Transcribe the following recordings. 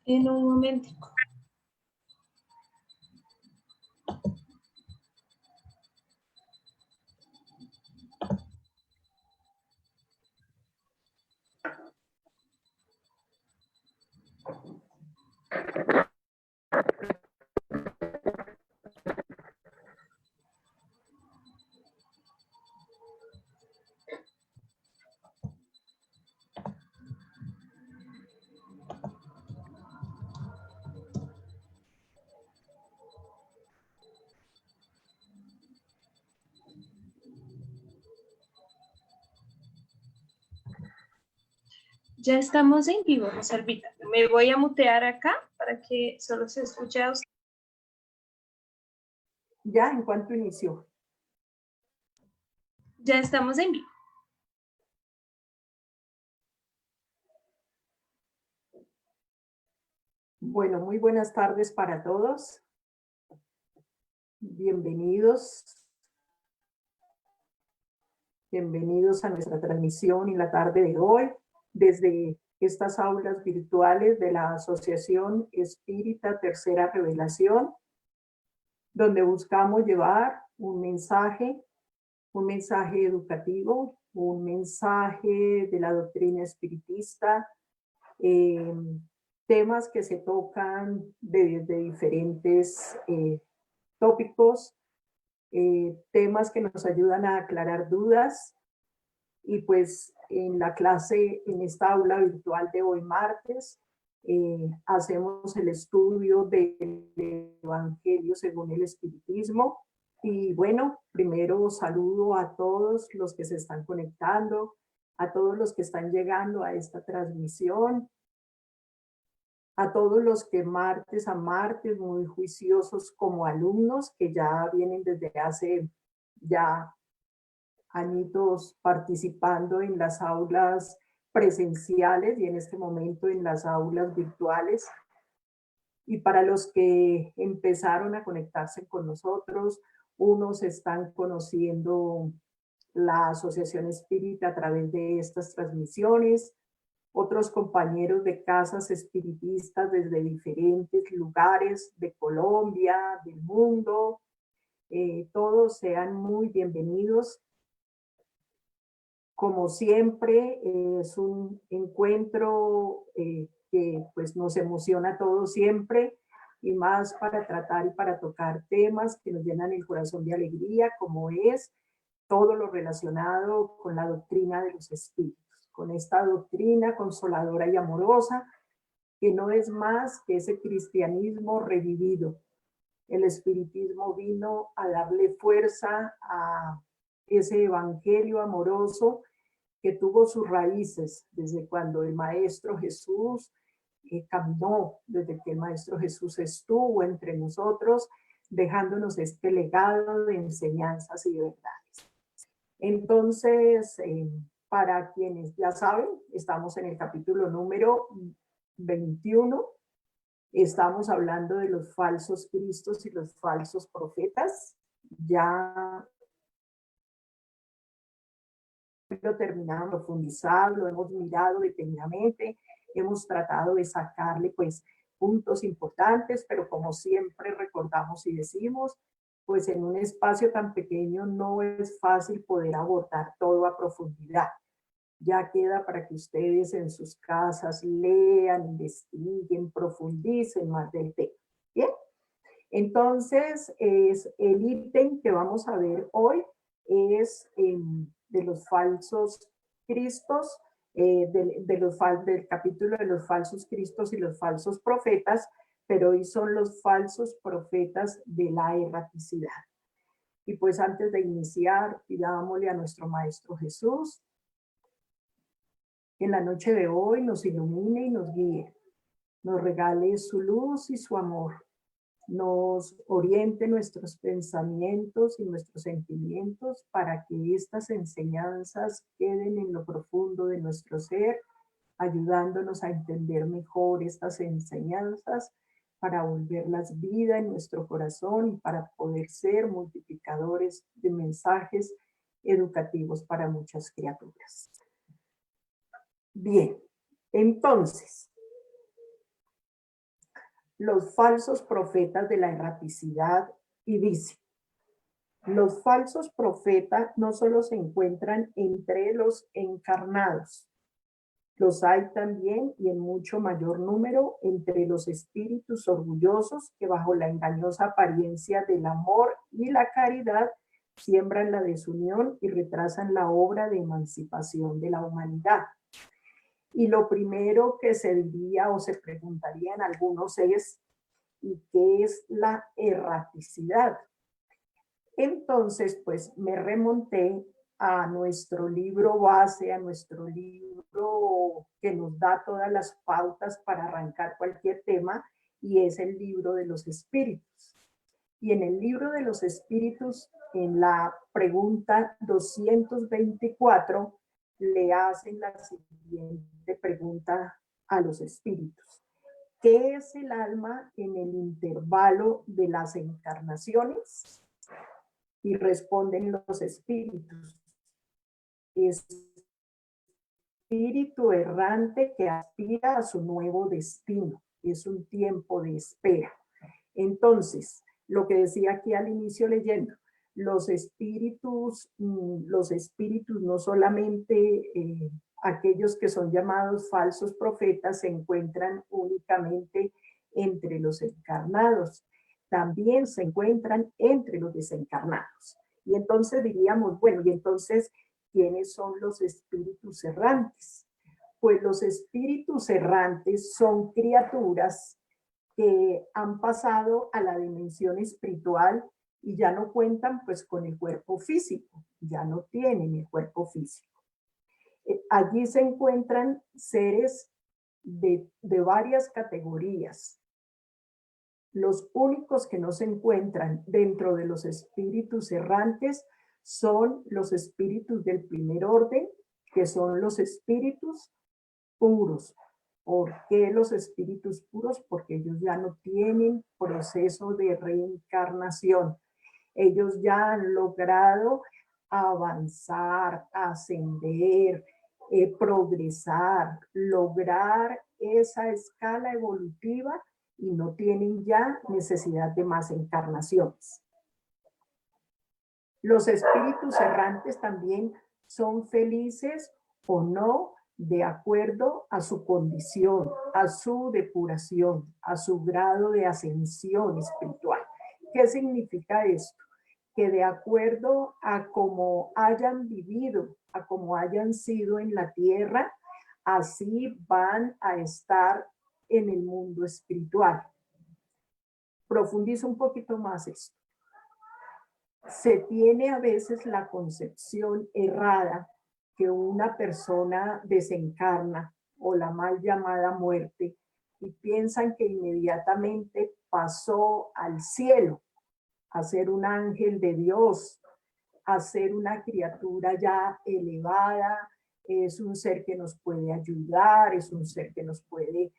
En un momentico. Ya estamos en vivo, Rosalvita. Me voy a mutear acá para que solo se escuche a usted. Ya, ¿en cuánto inició? Ya estamos en vivo. Bueno, muy buenas tardes para todos. Bienvenidos. Bienvenidos a nuestra transmisión en la tarde de hoy desde estas aulas virtuales de la Asociación Espírita Tercera Revelación, donde buscamos llevar un mensaje educativo, un mensaje de la doctrina espiritista, temas que se tocan desde diferentes tópicos, temas que nos ayudan a aclarar dudas. Y pues en la clase, en esta aula virtual de hoy martes, hacemos el estudio del Evangelio según el Espiritismo. Y bueno, primero saludo a todos los que se están conectando, a todos los que están llegando a esta transmisión, a todos los que martes a martes, muy juiciosos como alumnos, que ya vienen desde hace ya añitos participando en las aulas presenciales y en este momento en las aulas virtuales. Y para los que empezaron a conectarse con nosotros, unos están conociendo la Asociación Espírita a través de estas transmisiones, otros compañeros de casas espiritistas desde diferentes lugares de Colombia, del mundo. Todos sean muy bienvenidos. Como siempre, es un encuentro que pues nos emociona a todos siempre, y más para tratar y para tocar temas que nos llenan el corazón de alegría, como es todo lo relacionado con la doctrina de los espíritus, con esta doctrina consoladora y amorosa, que no es más que ese cristianismo revivido. El espiritismo vino a darle fuerza a ese evangelio amoroso que tuvo sus raíces desde cuando el Maestro Jesús caminó, desde que el Maestro Jesús estuvo entre nosotros, dejándonos este legado de enseñanzas y de verdades. Entonces, para quienes ya saben, estamos en el capítulo número 21. Estamos hablando de los falsos cristos y los falsos profetas. Ya lo terminamos de profundizar, lo hemos mirado detenidamente, hemos tratado de sacarle pues puntos importantes, pero como siempre recordamos y decimos, pues en un espacio tan pequeño no es fácil poder abordar todo a profundidad. Ya queda para que ustedes en sus casas lean, investiguen, profundicen más del tema. Bien, entonces es el ítem que vamos a ver hoy es de los falsos cristos, del capítulo de los falsos cristos y los falsos profetas, pero hoy son los falsos profetas de la erraticidad. Y pues antes de iniciar, pidámosle a nuestro Maestro Jesús que en la noche de hoy nos ilumine y nos guíe, nos regale su luz y su amor, nos oriente nuestros pensamientos y nuestros sentimientos para que estas enseñanzas queden en lo profundo de nuestro ser, ayudándonos a entender mejor estas enseñanzas, para volverlas vida en nuestro corazón y para poder ser multiplicadores de mensajes educativos para muchas criaturas. Bien, entonces, los falsos profetas de la erraticidad y dice, los falsos profetas no solo se encuentran entre los encarnados, los hay también y en mucho mayor número entre los espíritus orgullosos que bajo la engañosa apariencia del amor y la caridad siembran la desunión y retrasan la obra de emancipación de la humanidad. Y lo primero que se diría o se preguntarían algunos es, ¿y qué es la erraticidad? Entonces, pues me remonté a nuestro libro base, a nuestro libro que nos da todas las pautas para arrancar cualquier tema, y es el libro de los espíritus. Y en el libro de los espíritus, en la pregunta 224, le hacen la siguiente pregunta a los espíritus. ¿Qué es el alma en el intervalo de las encarnaciones? Y responden los espíritus. Espíritu errante que aspira a su nuevo destino. Es un tiempo de espera. Entonces, lo que decía aquí al inicio leyendo, los espíritus no solamente aquellos que son llamados falsos profetas se encuentran únicamente entre los encarnados, también se encuentran entre los desencarnados. Y entonces diríamos, bueno, y entonces, ¿quiénes son los espíritus errantes? Pues los espíritus errantes son criaturas que han pasado a la dimensión espiritual y ya no cuentan pues con el cuerpo físico, ya no tienen el cuerpo físico. Allí se encuentran seres de varias categorías. Los únicos que no se encuentran dentro de los espíritus errantes son los espíritus del primer orden, que son los espíritus puros. ¿Por qué los espíritus puros? Porque ellos ya no tienen proceso de reencarnación. Ellos ya han logrado avanzar, ascender, progresar, lograr esa escala evolutiva y no tienen ya necesidad de más encarnaciones. Los espíritus errantes también son felices o no de acuerdo a su condición, a su depuración, a su grado de ascensión espiritual. ¿Qué significa esto? Que de acuerdo a cómo hayan vivido, a cómo hayan sido en la tierra, así van a estar en el mundo espiritual. Profundizo un poquito más esto. Se tiene a veces la concepción errada que una persona desencarna o la mal llamada muerte y piensan que inmediatamente pasó al cielo a ser un ángel de Dios, a ser una criatura ya elevada, es un ser que nos puede ayudar, es un ser que nos puede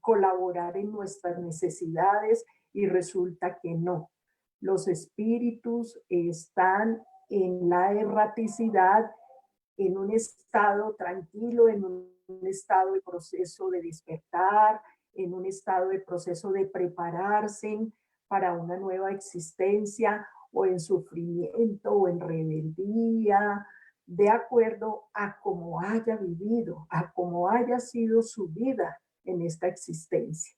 colaborar en nuestras necesidades y resulta que no. Los espíritus están en la erraticidad, en un estado tranquilo, en un estado de proceso de despertar, en un estado de proceso de prepararse para una nueva existencia o en sufrimiento o en rebeldía, de acuerdo a cómo haya vivido, a cómo haya sido su vida en esta existencia.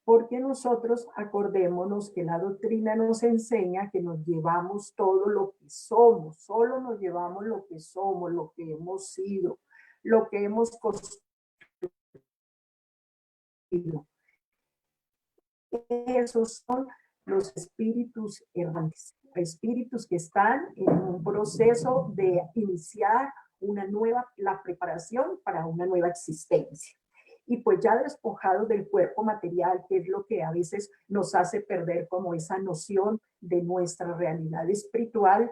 Porque nosotros acordémonos que la doctrina nos enseña que nos llevamos todo lo que somos, solo nos llevamos lo que somos, lo que hemos sido, lo que hemos construido. Esos son los espíritus errantes, espíritus que están en un proceso de iniciar la preparación para una nueva existencia. Y pues ya despojados del cuerpo material, que es lo que a veces nos hace perder como esa noción de nuestra realidad espiritual,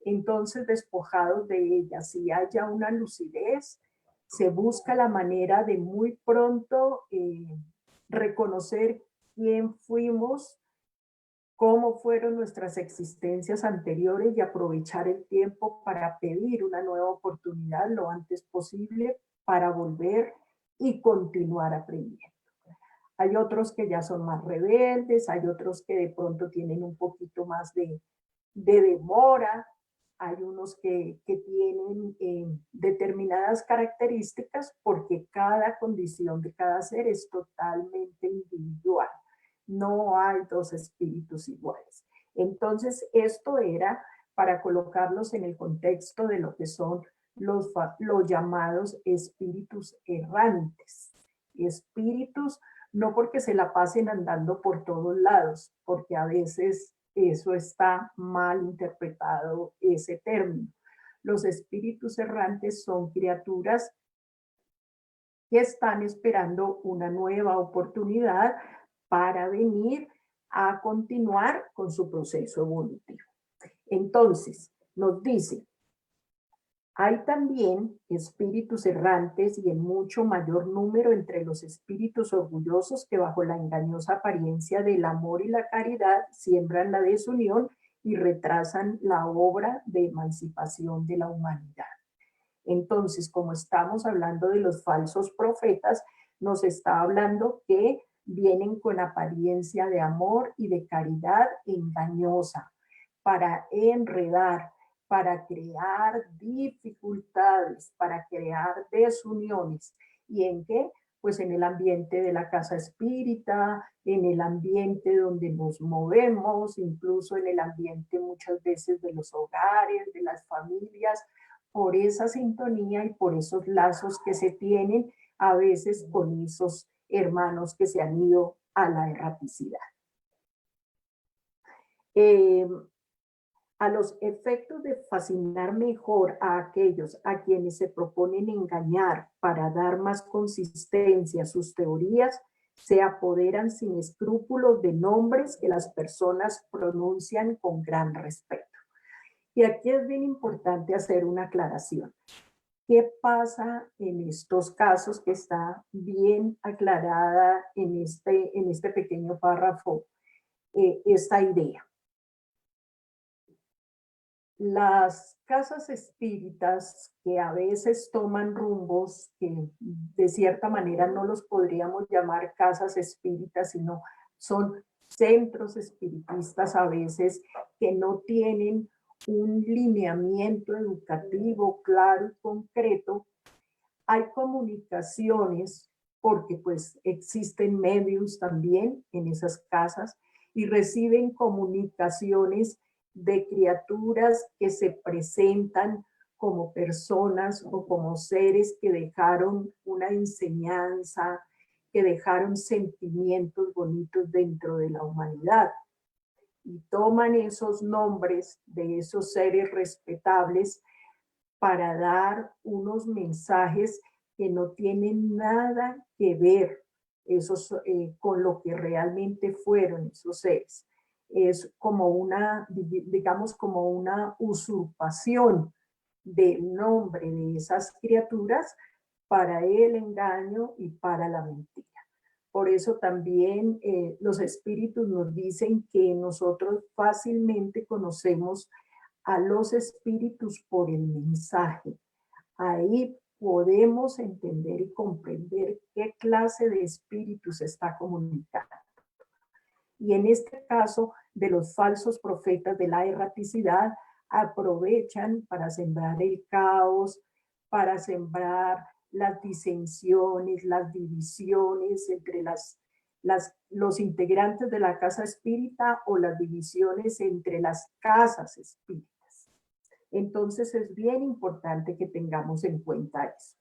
entonces despojados de ella, si haya una lucidez, se busca la manera de muy pronto reconocer quién fuimos, cómo fueron nuestras existencias anteriores y aprovechar el tiempo para pedir una nueva oportunidad lo antes posible para volver y continuar aprendiendo. Hay otros que ya son más rebeldes, hay otros que de pronto tienen un poquito más de demora, hay unos que tienen determinadas características porque cada condición de cada ser es totalmente individual. No hay dos espíritus iguales. Entonces, esto era para colocarlos en el contexto de lo que son los llamados espíritus errantes. Espíritus no porque se la pasen andando por todos lados, porque a veces eso está mal interpretado, ese término. Los espíritus errantes son criaturas que están esperando una nueva oportunidad para venir a continuar con su proceso evolutivo. Entonces, nos dice, hay también espíritus errantes y en mucho mayor número entre los espíritus orgullosos que bajo la engañosa apariencia del amor y la caridad siembran la desunión y retrasan la obra de emancipación de la humanidad. Entonces, como estamos hablando de los falsos profetas, nos está hablando que vienen con apariencia de amor y de caridad engañosa para enredar, para crear dificultades, para crear desuniones. ¿Y en qué? Pues en el ambiente de la casa espírita, en el ambiente donde nos movemos, incluso en el ambiente muchas veces de los hogares, de las familias, por esa sintonía y por esos lazos que se tienen a veces con esos hermanos que se han ido a la erraticidad. A los efectos de fascinar mejor a aquellos a quienes se proponen engañar para dar más consistencia a sus teorías, se apoderan sin escrúpulos de nombres que las personas pronuncian con gran respeto. Y aquí es bien importante hacer una aclaración. ¿Qué pasa en estos casos que está bien aclarada en este pequeño párrafo? Esta idea. Las casas espíritas que a veces toman rumbos que de cierta manera no los podríamos llamar casas espíritas, sino son centros espiritistas a veces que no tienen un lineamiento educativo claro y concreto. Hay comunicaciones porque pues existen medios también en esas casas y reciben comunicaciones de criaturas que se presentan como personas o como seres que dejaron una enseñanza, que dejaron sentimientos bonitos dentro de la humanidad. Y toman esos nombres de esos seres respetables para dar unos mensajes que no tienen nada que ver con lo que realmente fueron esos seres. Es como una, digamos, como una usurpación del nombre de esas criaturas para el engaño y para la mentira. Por eso también los espíritus nos dicen que nosotros fácilmente conocemos a los espíritus por el mensaje. Ahí podemos entender y comprender qué clase de espíritu se está comunicando. Y en este caso de los falsos profetas de la erraticidad, aprovechan para sembrar el caos, para sembrar las disensiones, las divisiones entre los integrantes de la casa espírita o las divisiones entre las casas espíritas. Entonces es bien importante que tengamos en cuenta eso.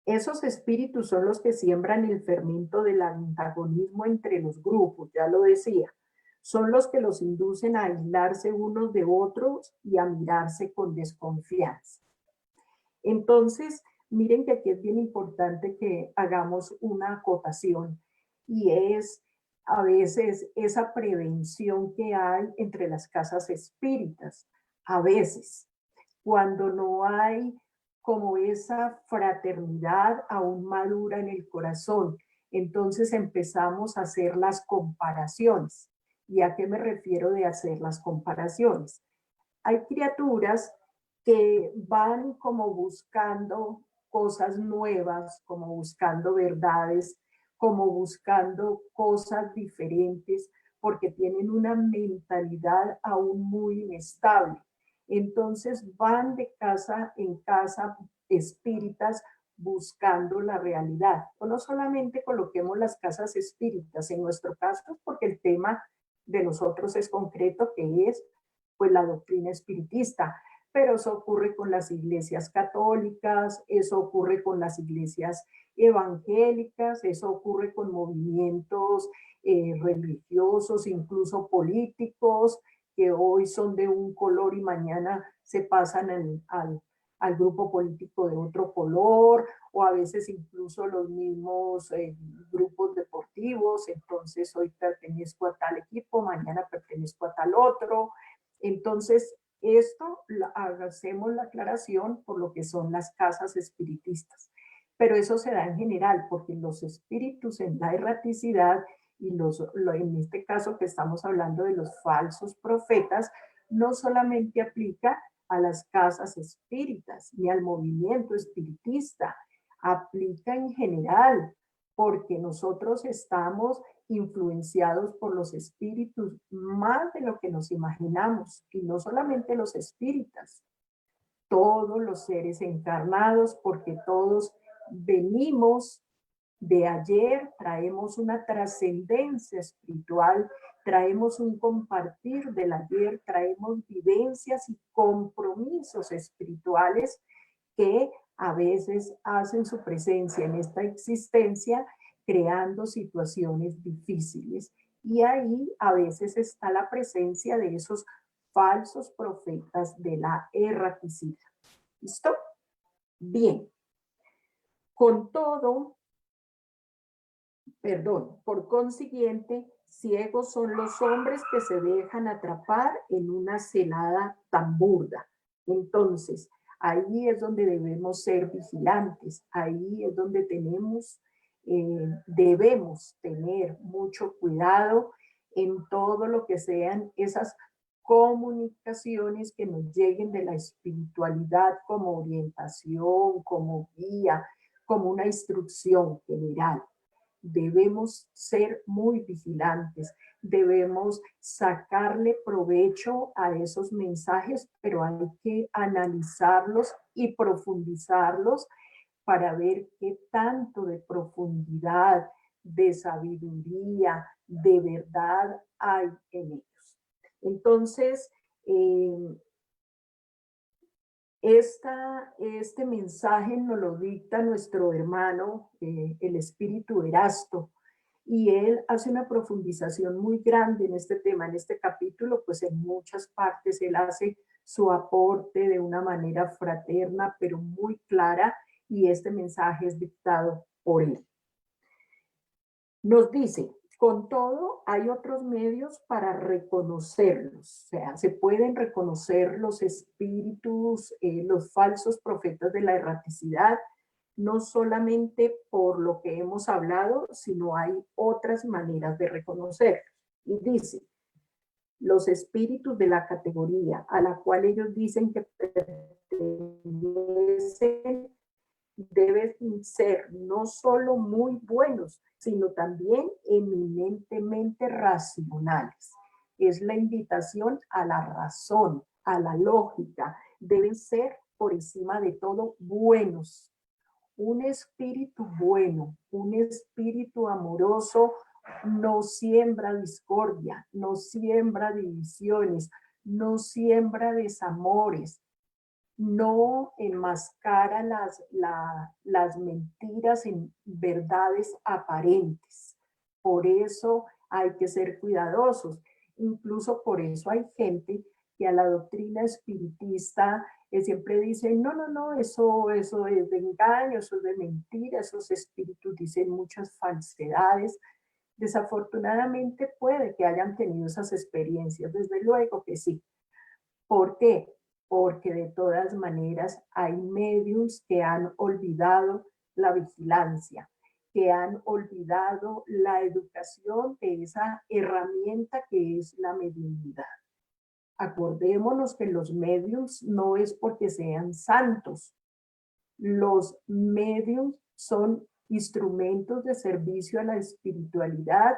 Esos espíritus son los que siembran el fermento del antagonismo entre los grupos, ya lo decía. Son los que los inducen a aislarse unos de otros y a mirarse con desconfianza. Entonces, miren que aquí es bien importante que hagamos una acotación y es a veces esa prevención que hay entre las casas espíritas. A veces, cuando no hay como esa fraternidad aún madura en el corazón, entonces empezamos a hacer las comparaciones. ¿Y a qué me refiero de hacer las comparaciones? Hay criaturas que van como buscando cosas nuevas, como buscando verdades, como buscando cosas diferentes, porque tienen una mentalidad aún muy inestable. Entonces van de casa en casa espíritas buscando la realidad. O no solamente coloquemos las casas espíritas, en nuestro caso, porque el tema de nosotros es concreto, que es pues la doctrina espiritista, pero eso ocurre con las iglesias católicas, eso ocurre con las iglesias evangélicas, eso ocurre con movimientos religiosos, incluso políticos, que hoy son de un color y mañana se pasan al grupo político de otro color, o a veces incluso los mismos grupos deportivos. Entonces hoy pertenezco a tal equipo, mañana pertenezco a tal otro. Entonces esto hacemos la aclaración por lo que son las casas espiritistas. Pero eso se da en general, porque los espíritus en la erraticidad y en este caso que estamos hablando de los falsos profetas, no solamente aplica a las casas espíritas ni al movimiento espiritista, aplica en general, porque nosotros estamos influenciados por los espíritus más de lo que nos imaginamos, y no solamente los espíritas, todos los seres encarnados, porque todos venimos de ayer, traemos una trascendencia espiritual, traemos un compartir del ayer, traemos vivencias y compromisos espirituales que a veces hacen su presencia en esta existencia creando situaciones difíciles. Y ahí a veces está la presencia de esos falsos profetas de la erraticidad. ¿Listo? Bien. Con todo, por consiguiente, ciegos son los hombres que se dejan atrapar en una celada tan burda. Entonces, ahí es donde debemos ser vigilantes, ahí es donde debemos tener mucho cuidado en todo lo que sean esas comunicaciones que nos lleguen de la espiritualidad como orientación, como guía, como una instrucción general. Debemos ser muy vigilantes, debemos sacarle provecho a esos mensajes, pero hay que analizarlos y profundizarlos para ver qué tanto de profundidad, de sabiduría, de verdad hay en ellos. Entonces, este mensaje nos lo dicta nuestro hermano, el espíritu Erasto, y él hace una profundización muy grande en este tema, en este capítulo, pues en muchas partes él hace su aporte de una manera fraterna, pero muy clara, y este mensaje es dictado por él. Nos dice: con todo, hay otros medios para reconocerlos. O sea, se pueden reconocer los espíritus, los falsos profetas de la erraticidad, no solamente por lo que hemos hablado, sino hay otras maneras de reconocerlos. Y dice: los espíritus de la categoría a la cual ellos dicen que pertenecen deben ser no solo muy buenos, sino también eminentemente racionales. Es la invitación a la razón, a la lógica. Deben ser por encima de todo buenos. Un espíritu bueno, un espíritu amoroso no siembra discordia, no siembra divisiones, no siembra desamores, no enmascara las mentiras en verdades aparentes. Por eso hay que ser cuidadosos. Incluso por eso hay gente que a la doctrina espiritista siempre dice: no, eso es de engaño, eso es de mentira, esos espíritus dicen muchas falsedades. Desafortunadamente puede que hayan tenido esas experiencias, desde luego que sí. ¿Por qué? Porque de todas maneras hay medios que han olvidado la vigilancia, que han olvidado la educación de esa herramienta que es la mediunidad. Acordémonos que los medios no es porque sean santos. Los medios son instrumentos de servicio a la espiritualidad,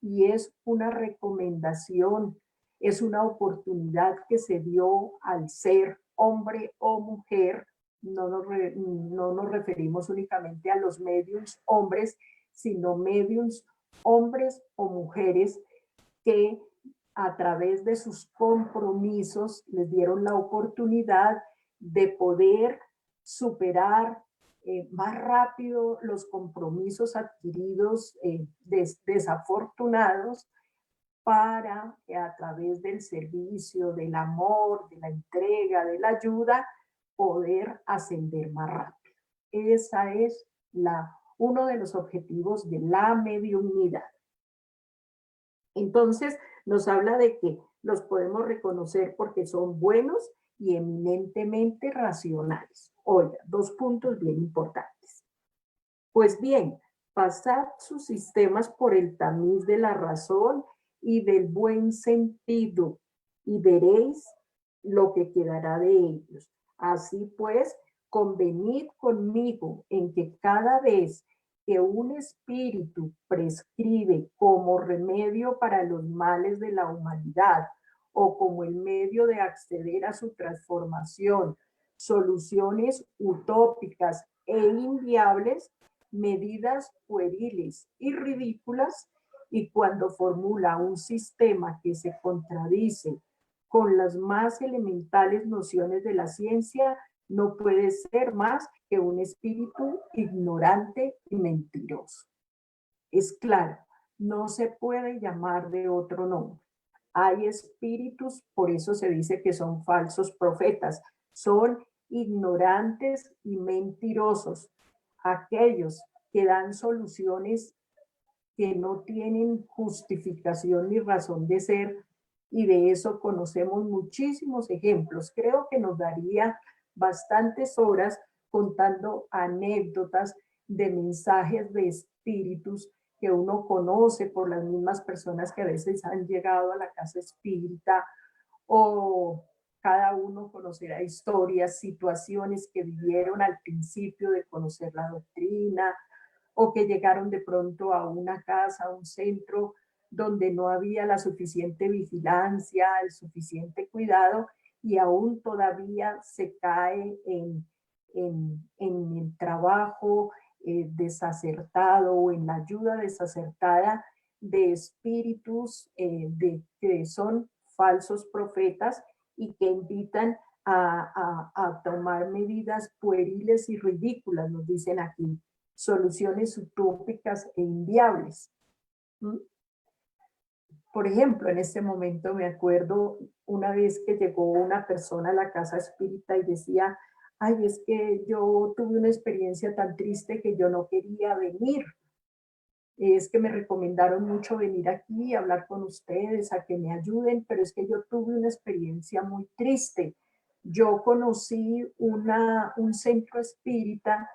y es una recomendación, es una oportunidad que se dio al ser hombre o mujer. No nos referimos únicamente a los mediums hombres, sino mediums hombres o mujeres que a través de sus compromisos les dieron la oportunidad de poder superar más rápido los compromisos adquiridos desafortunados, para que a través del servicio, del amor, de la entrega, de la ayuda, poder ascender más rápido. Esa es uno de los objetivos de la mediunidad. Entonces, nos habla de que los podemos reconocer porque son buenos y eminentemente racionales. Oiga, 2 puntos bien importantes. Pues bien, pasad sus sistemas por el tamiz de la razón y del buen sentido, y veréis lo que quedará de ellos. Así pues, convenid conmigo en que cada vez que un espíritu prescribe como remedio para los males de la humanidad o como el medio de acceder a su transformación, soluciones utópicas e inviables, medidas pueriles y ridículas, y cuando formula un sistema que se contradice con las más elementales nociones de la ciencia, no puede ser más que un espíritu ignorante y mentiroso. Es claro, no se puede llamar de otro nombre. Hay espíritus, por eso se dice que son falsos profetas, son ignorantes y mentirosos, aquellos que dan soluciones que no tienen justificación ni razón de ser, y de eso conocemos muchísimos ejemplos. Creo que nos daría bastantes horas contando anécdotas de mensajes de espíritus que uno conoce por las mismas personas que a veces han llegado a la casa espírita, o cada uno conocerá historias, situaciones que vivieron al principio de conocer la doctrina, o que llegaron de pronto a una casa, a un centro donde no había la suficiente vigilancia, el suficiente cuidado, y aún todavía se cae en el trabajo desacertado o en la ayuda desacertada de espíritus que son falsos profetas y que invitan a tomar medidas pueriles y ridículas, nos dicen aquí, soluciones utópicas e inviables. Por ejemplo, en este momento me acuerdo una vez que llegó una persona a la casa espírita y decía, ay, es que yo tuve una experiencia tan triste que yo no quería venir. Es que me recomendaron mucho venir aquí y hablar con ustedes, a que me ayuden, pero es que yo tuve una experiencia muy triste. Yo conocí un centro espírita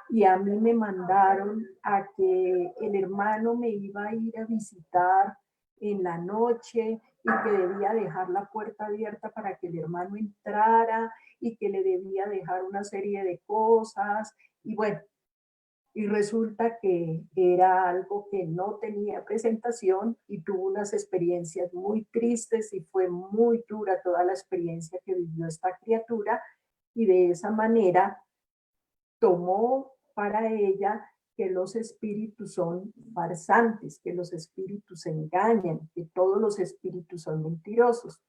y a mí me mandaron a que el hermano me iba a ir a visitar en la noche y que debía dejar la puerta abierta para que el hermano entrara y que le debía dejar una serie de cosas. Y bueno, y resulta que era algo que no tenía presentación y tuvo unas experiencias muy tristes y fue muy dura toda la experiencia que vivió esta criatura, y de esa manera tomó para ella que los espíritus son farsantes, que los espíritus engañan, que todos los espíritus son mentirosos.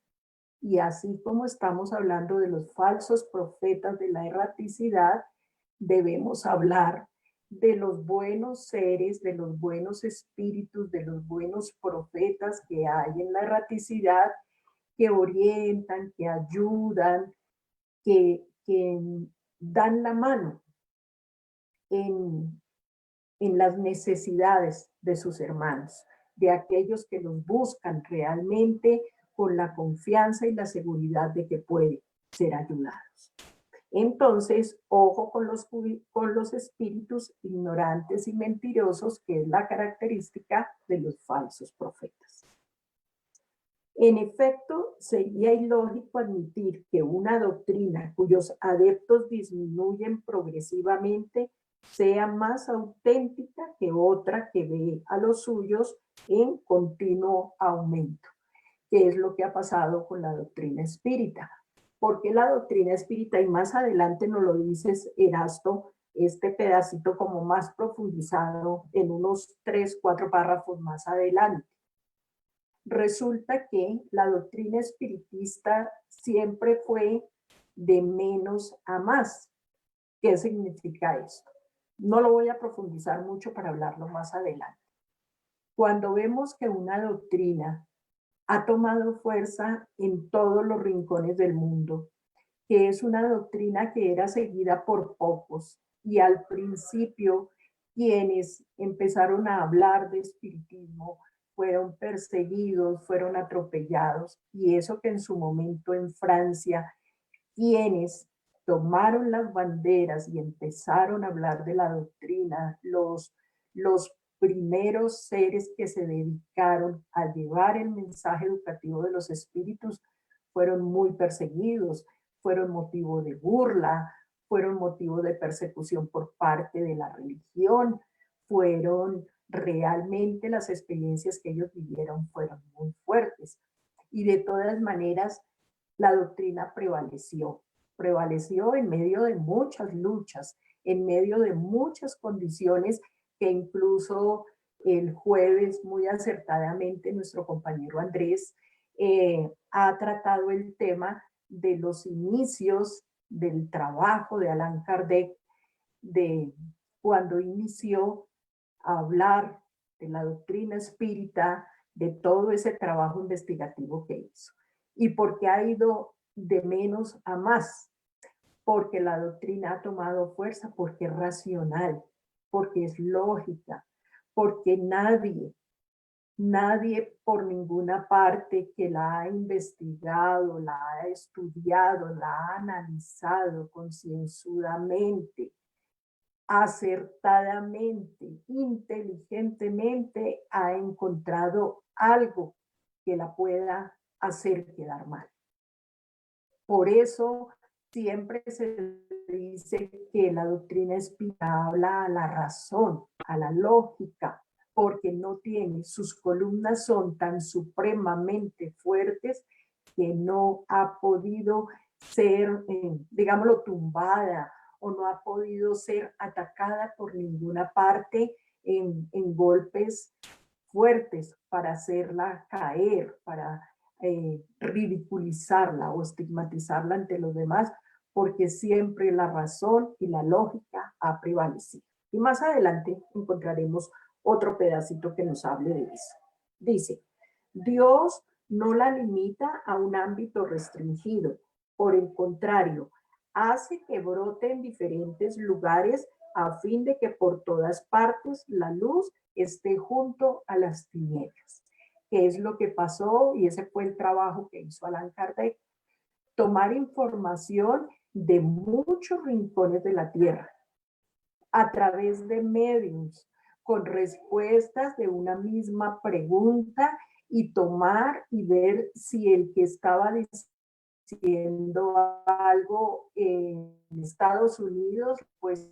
Y así como estamos hablando de los falsos profetas de la erraticidad, debemos hablar de los buenos seres, de los buenos espíritus, de los buenos profetas que hay en la erraticidad, que orientan, que ayudan, que dan la mano en las necesidades de sus hermanos, de aquellos que los buscan realmente con la confianza y la seguridad de que pueden ser ayudados. Entonces, ojo con los espíritus ignorantes y mentirosos, que es la característica de los falsos profetas. En efecto, sería ilógico admitir que una doctrina cuyos adeptos disminuyen progresivamente sea más auténtica que otra que ve a los suyos en continuo aumento, que es lo que ha pasado con la doctrina espírita. Porque la doctrina espírita, y más adelante nos lo dices, Erasto, este pedacito como más profundizado en unos 3, 4 párrafos más adelante. Resulta que la doctrina espiritista siempre fue de menos a más. ¿Qué significa esto? No lo voy a profundizar mucho para hablarlo más adelante. Cuando vemos que una doctrina ha tomado fuerza en todos los rincones del mundo, que es una doctrina que era seguida por pocos, y al principio quienes empezaron a hablar de espiritismo fueron perseguidos, fueron atropellados, y eso que en su momento en Francia, quienes tomaron las banderas y empezaron a hablar de la doctrina, los primeros seres que se dedicaron a llevar el mensaje educativo de los espíritus fueron muy perseguidos, fueron motivo de burla, fueron motivo de persecución por parte de la religión, fueron realmente las experiencias que ellos vivieron fueron muy fuertes. Y de todas maneras, la doctrina prevaleció en medio de muchas luchas, en medio de muchas condiciones que incluso el jueves muy acertadamente nuestro compañero Andrés ha tratado el tema de los inicios del trabajo de Allan Kardec, de cuando inició a hablar de la doctrina espírita, de todo ese trabajo investigativo que hizo. ¿Y por qué ha ido de menos a más? Porque la doctrina ha tomado fuerza, porque es racional, porque es lógica, porque nadie por ninguna parte que la ha investigado, la ha estudiado, la ha analizado concienzudamente, acertadamente, inteligentemente, ha encontrado algo que la pueda hacer quedar mal. Por eso siempre se dice que la doctrina espírita habla a la razón, a la lógica, porque no tiene, sus columnas son tan supremamente fuertes que no ha podido ser, digámoslo, tumbada o no ha podido ser atacada por ninguna parte en golpes fuertes para hacerla caer, para ridiculizarla o estigmatizarla ante los demás, porque siempre la razón y la lógica ha prevalecido. Y más adelante encontraremos otro pedacito que nos hable de eso. Dice, Dios no la limita a un ámbito restringido, por el contrario, hace que brote en diferentes lugares a fin de que por todas partes la luz esté junto a las tinieblas. ¿Qué es lo que pasó? Y ese fue el trabajo que hizo Allan Kardec. Tomar información de muchos rincones de la Tierra a través de medios con respuestas de una misma pregunta y tomar y ver si el que estaba diciendo algo en Estados Unidos, pues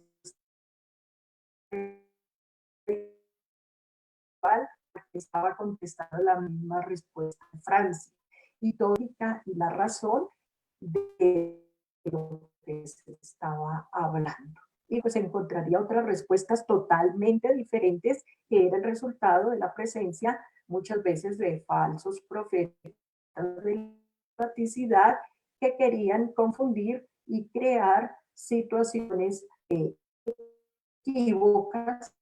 estaba contestando la misma respuesta en Francia. Y todo y la razón de lo que se estaba hablando. Y pues encontraría otras respuestas totalmente diferentes que era el resultado de la presencia muchas veces de falsos profetas de practicidad que querían confundir y crear situaciones equívocas,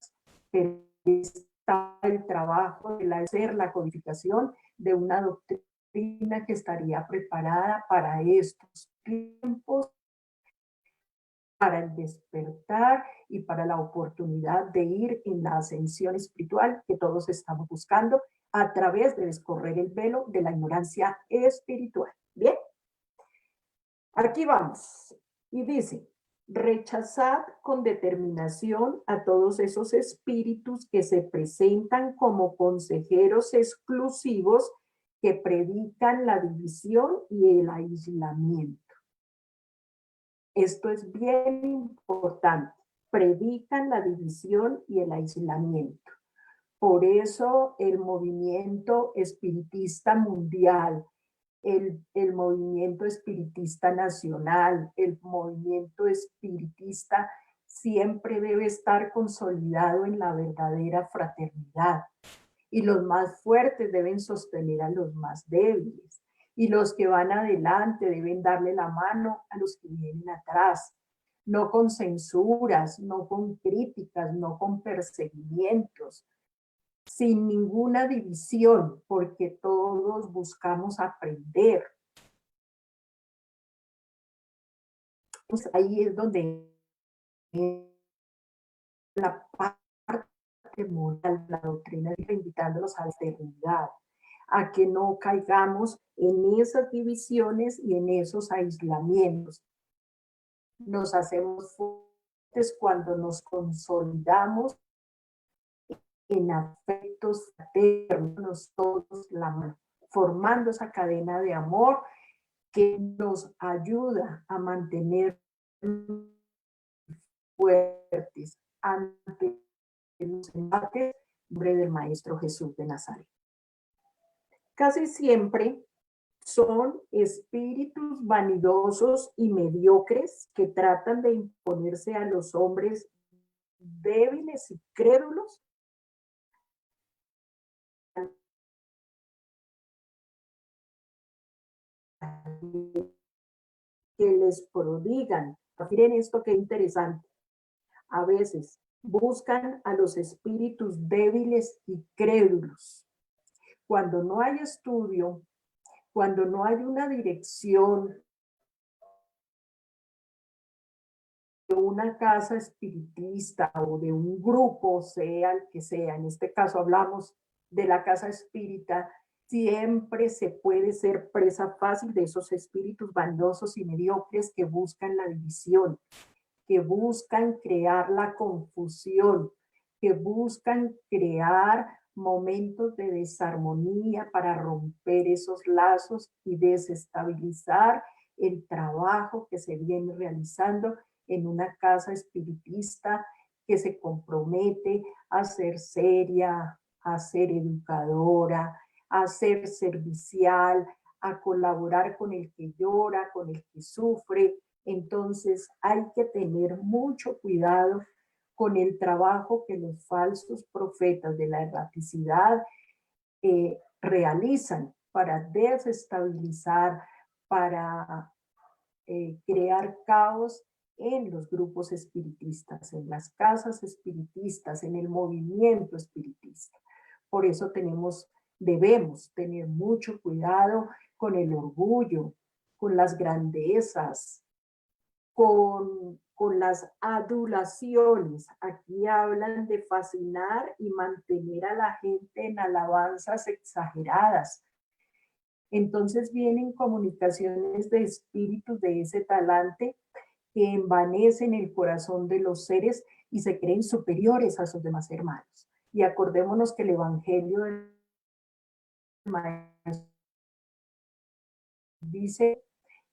pero está el trabajo de hacer la codificación de una doctrina que estaría preparada para estos tiempos, para el despertar y para la oportunidad de ir en la ascensión espiritual que todos estamos buscando a través de descorrer el velo de la ignorancia espiritual. Bien, aquí vamos. Y dice, rechazad con determinación a todos esos espíritus que se presentan como consejeros exclusivos que predican la división y el aislamiento. Esto es bien importante. predican la división y el aislamiento. Por eso el movimiento espiritista mundial, el movimiento espiritista nacional, el movimiento espiritista siempre debe estar consolidado en la verdadera fraternidad. Y los más fuertes deben sostener a los más débiles. Y los que van adelante deben darle la mano a los que vienen atrás. No con censuras, no con críticas, no con perseguimientos, sin ninguna división, porque todos buscamos aprender. Pues ahí es donde la parte moral, la doctrina está invitándonos a la eternidad, a que no caigamos en esas divisiones y en esos aislamientos. Nos hacemos fuertes cuando nos consolidamos en afectos fraternos, todos la mano, formando esa cadena de amor que nos ayuda a mantener fuertes ante los embates del Maestro Jesús de Nazaret. Casi siempre son espíritus vanidosos y mediocres que tratan de imponerse a los hombres débiles y crédulos que les prodigan. Miren esto qué interesante. A veces buscan a los espíritus débiles y crédulos. Cuando no hay estudio, cuando no hay una dirección de una casa espiritista o de un grupo, sea el que sea, en este caso hablamos de la casa espírita, siempre se puede ser presa fácil de esos espíritus vanidosos y mediocres que buscan la división, que buscan crear la confusión, que buscan crear momentos de desarmonía para romper esos lazos y desestabilizar el trabajo que se viene realizando en una casa espiritista que se compromete a ser seria, a ser educadora, a ser servicial, a colaborar con el que llora, con el que sufre. Entonces hay que tener mucho cuidado con el trabajo que los falsos profetas de la erraticidad realizan para desestabilizar, para crear caos en los grupos espiritistas, en las casas espiritistas, en el movimiento espiritista. Por eso debemos tener mucho cuidado con el orgullo, con las grandezas, con las adulaciones. Aquí hablan de fascinar y mantener a la gente en alabanzas exageradas. Entonces vienen comunicaciones de espíritus de ese talante que envanecen el corazón de los seres y se creen superiores a sus demás hermanos. Y acordémonos que el evangelio del Maestro dice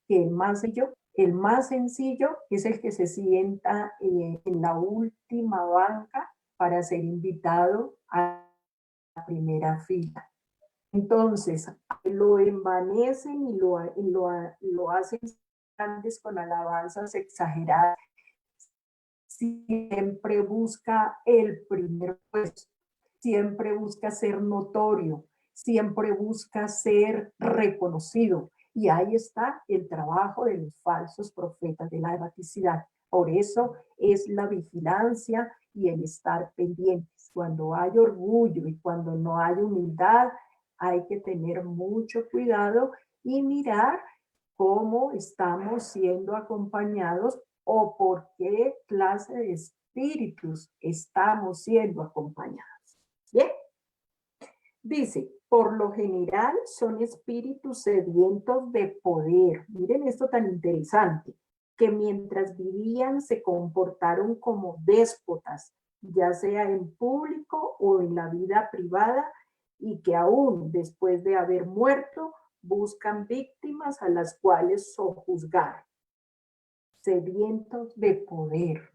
que el más sencillo es el que se sienta en la última banca para ser invitado a la primera fila. Entonces, lo envanecen y lo hacen grandes con alabanzas exageradas. Siempre busca el primer puesto, siempre busca ser notorio, siempre busca ser reconocido. Y ahí está el trabajo de los falsos profetas de la erraticidad. Por eso es la vigilancia y el estar pendientes. Cuando hay orgullo y cuando no hay humildad, hay que tener mucho cuidado y mirar cómo estamos siendo acompañados o por qué clase de espíritus estamos siendo acompañados. Bien, dice, por lo general son espíritus sedientos de poder. Miren esto tan interesante, que mientras vivían se comportaron como déspotas, ya sea en público o en la vida privada, y que aún después de haber muerto buscan víctimas a las cuales sojuzgar. Sedientos de poder.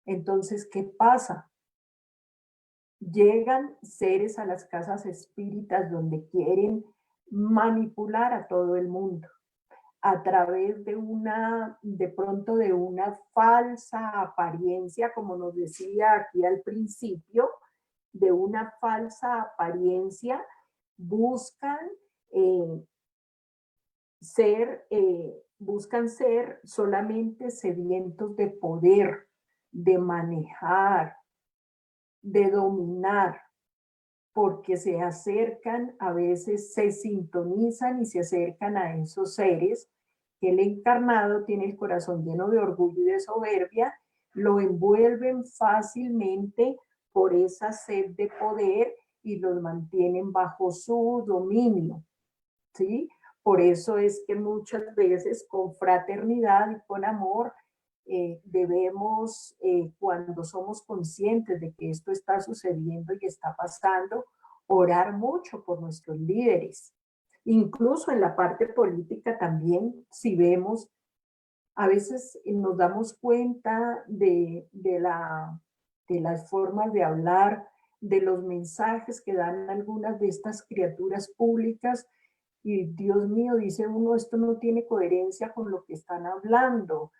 Entonces, ¿qué pasa? Llegan seres a las casas espíritas donde quieren manipular a todo el mundo a través de pronto de una falsa apariencia, como nos decía aquí al principio, de una falsa apariencia, buscan eh, buscan ser solamente sedientos de poder, de manejar, de dominar, porque se acercan, a veces se sintonizan y se acercan a esos seres que el encarnado tiene el corazón lleno de orgullo y de soberbia, lo envuelven fácilmente por esa sed de poder y los mantienen bajo su dominio, ¿sí? Por eso es que muchas veces con fraternidad y con amor debemos, cuando somos conscientes de que esto está sucediendo y está pasando, orar mucho por nuestros líderes. Incluso en la parte política también, si vemos, a veces nos damos cuenta de las formas de hablar, de los mensajes que dan algunas de estas criaturas públicas, y Dios mío, dice uno, esto no tiene coherencia con lo que están hablando.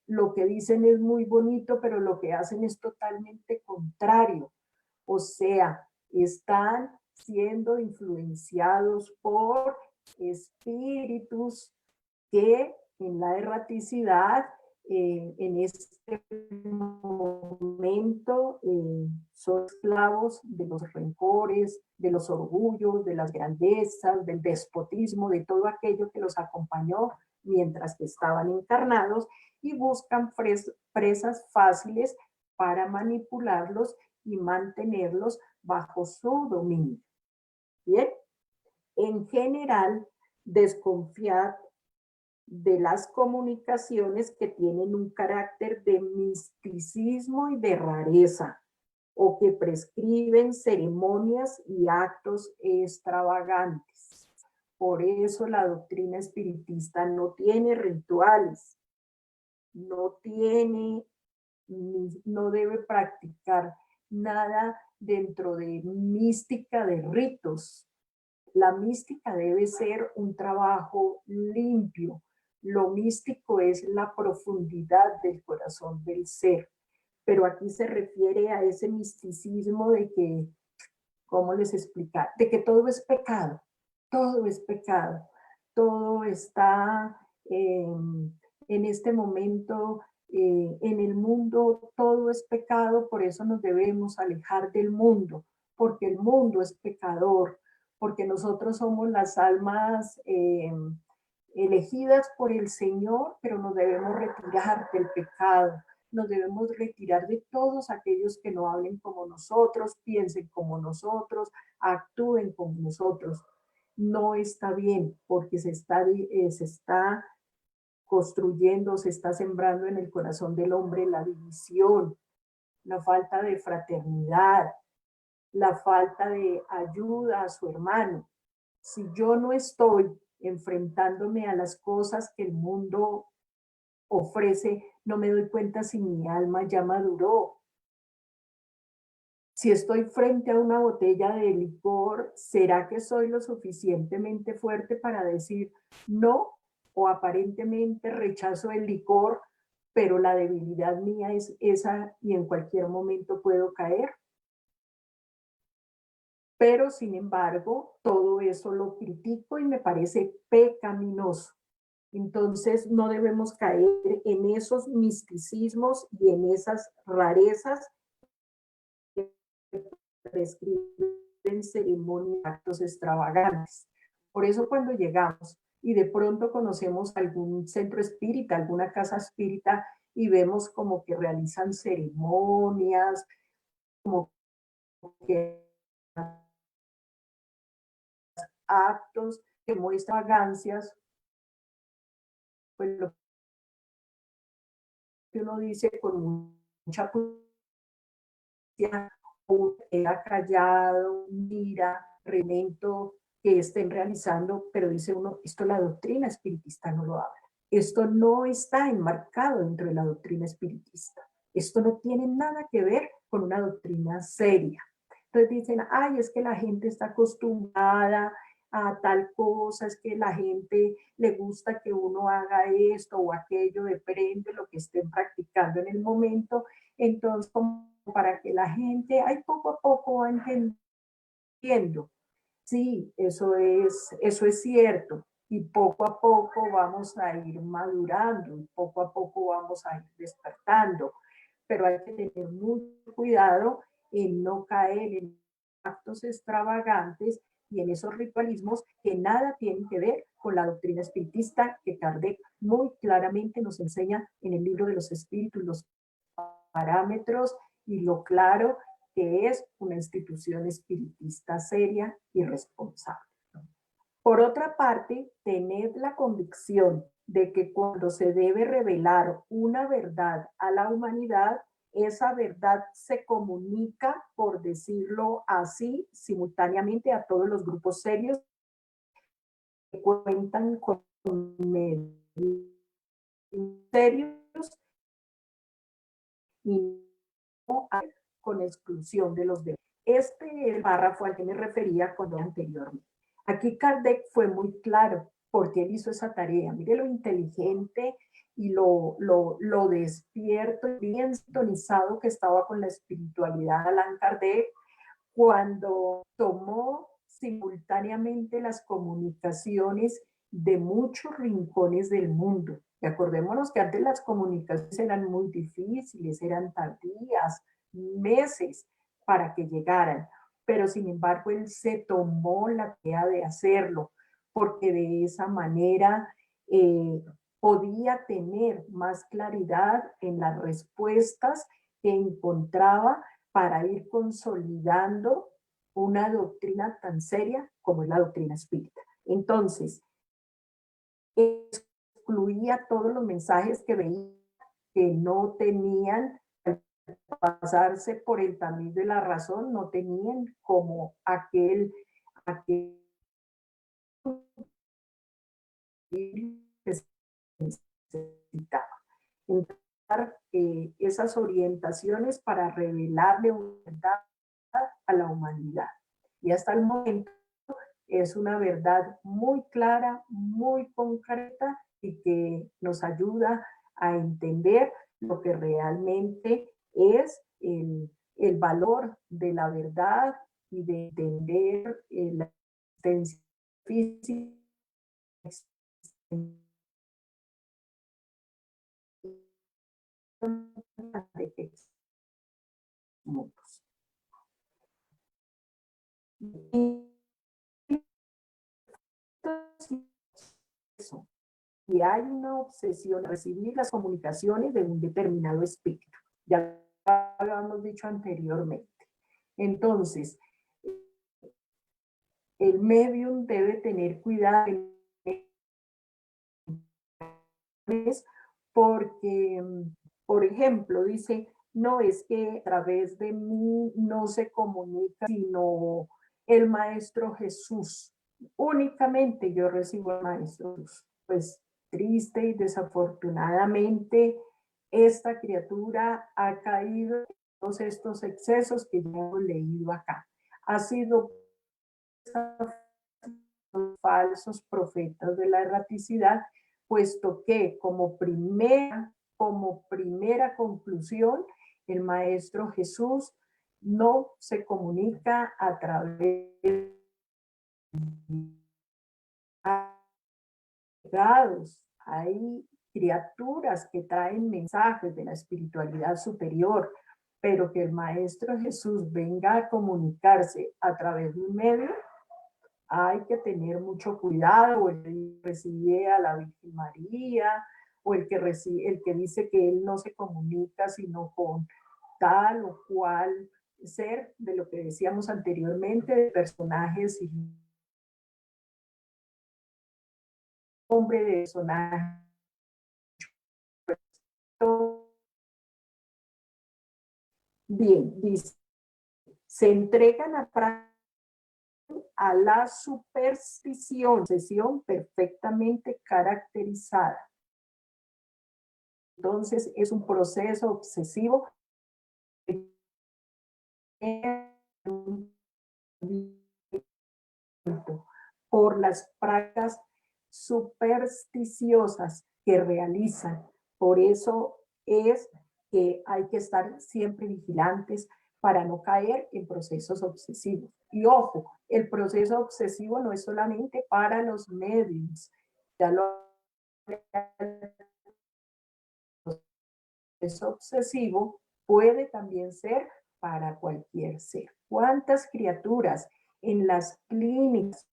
Lo que dicen es muy bonito, pero lo que hacen es totalmente contrario. O sea, están siendo influenciados por espíritus que en la erraticidad, en este momento, son esclavos de los rencores, de los orgullos, de las grandezas, del despotismo, de todo aquello que los acompañó mientras que estaban encarnados, y buscan presas fáciles para manipularlos y mantenerlos bajo su dominio. Bien, en general, desconfiad de las comunicaciones que tienen un carácter de misticismo y de rareza, o que prescriben ceremonias y actos extravagantes. Por eso la doctrina espiritista no tiene rituales, no tiene, no debe practicar nada dentro de mística de ritos. La mística debe ser un trabajo limpio. Lo místico es la profundidad del corazón del ser. Pero aquí se refiere a ese misticismo de que, ¿cómo les explicar? De que todo es pecado, todo es pecado, todo está en este momento, en el mundo todo es pecado, por eso nos debemos alejar del mundo, porque el mundo es pecador, porque nosotros somos las almas elegidas por el Señor, pero nos debemos retirar del pecado, nos debemos retirar de todos aquellos que no hablen como nosotros, piensen como nosotros, actúen como nosotros. No está bien porque se está construyendo, se está sembrando en el corazón del hombre la división, la falta de fraternidad, la falta de ayuda a su hermano. Si yo no estoy enfrentándome a las cosas que el mundo ofrece, no me doy cuenta si mi alma ya maduró. Si estoy frente a una botella de licor, ¿será que soy lo suficientemente fuerte para decir no? O aparentemente rechazo el licor, pero la debilidad mía es esa y en cualquier momento puedo caer. Pero sin embargo, todo eso lo critico y me parece pecaminoso. Entonces no debemos caer en esos misticismos y en esas rarezas que prescriben ceremonias, actos extravagantes. Por eso cuando llegamos y de pronto conocemos algún centro espírita, alguna casa espírita, y vemos como que realizan ceremonias, como que actos que muestran vagancias, pues lo que uno dice con mucha era callado, mira, remento que estén realizando, pero dice uno, esto la doctrina espiritista no lo habla. Esto no está enmarcado dentro de la doctrina espiritista. Esto no tiene nada que ver con una doctrina seria. Entonces dicen, ay, es que la gente está acostumbrada a tal cosa, es que la gente le gusta que uno haga esto o aquello, depende de lo que estén practicando en el momento. Entonces, como para que la gente, ay, poco a poco va entendiendo. Sí, eso es cierto. Y poco a poco vamos a ir madurando, y poco a poco vamos a ir despertando. Pero hay que tener mucho cuidado en no caer en actos extravagantes y en esos ritualismos que nada tienen que ver con la doctrina espiritista que Kardec muy claramente nos enseña en el libro de los espíritus, los parámetros y lo claro que es una institución espiritista seria y responsable. Por otra parte, tened la convicción de que cuando se debe revelar una verdad a la humanidad, esa verdad se comunica, por decirlo así, simultáneamente a todos los grupos serios que cuentan con medios serios y no con exclusión de los demás. Este es el párrafo al que me refería cuando anteriormente. Aquí Kardec fue muy claro porque él hizo esa tarea. Mire lo inteligente y lo despierto y bien sintonizado que estaba con la espiritualidad Allan Kardec cuando tomó simultáneamente las comunicaciones de muchos rincones del mundo. Y acordémonos que antes las comunicaciones eran muy difíciles, eran tardías, meses para que llegaran. Pero sin embargo, él se tomó la tarea de hacerlo, porque de esa manera podía tener más claridad en las respuestas que encontraba para ir consolidando una doctrina tan seria como es la doctrina espírita. Entonces, excluía todos los mensajes que veía que no tenían, pasarse por el tamiz de la razón, no tenían como aquel que se necesitaba. Encontrar esas orientaciones para revelarle una verdad a la humanidad. Y hasta el momento es una verdad muy clara, muy concreta y que nos ayuda a entender lo que realmente es el valor de la verdad y de entender la existencia física de mundos. Y hay una obsesión a recibir las comunicaciones de un determinado espíritu. Ya lo habíamos dicho anteriormente. Entonces, el medium debe tener cuidado porque, por ejemplo, dice, no es que a través de mí no se comunica, sino el Maestro Jesús. Únicamente yo recibo al Maestro Jesús. Pues triste y desafortunadamente esta criatura ha caído en todos estos excesos que ya hemos leído acá. Ha sido falsos profetas de la erraticidad, puesto que como primera conclusión, el Maestro Jesús no se comunica a través de allegados. Hay criaturas que traen mensajes de la espiritualidad superior, pero que el Maestro Jesús venga a comunicarse a través de un medio, hay que tener mucho cuidado, o el que recibe a la Virgen María, o el que dice que él no se comunica sino con tal o cual ser, de lo que decíamos anteriormente, de personajes y nombre de personajes. Bien, dice, se entregan a la superstición, sesión perfectamente caracterizada. Entonces es un proceso obsesivo por las prácticas supersticiosas que realizan. Por eso es que hay que estar siempre vigilantes para no caer en procesos obsesivos. Y ojo, el proceso obsesivo no es solamente para los medios, ya lo proceso obsesivo puede también ser para cualquier ser. ¿Cuántas criaturas en las clínicas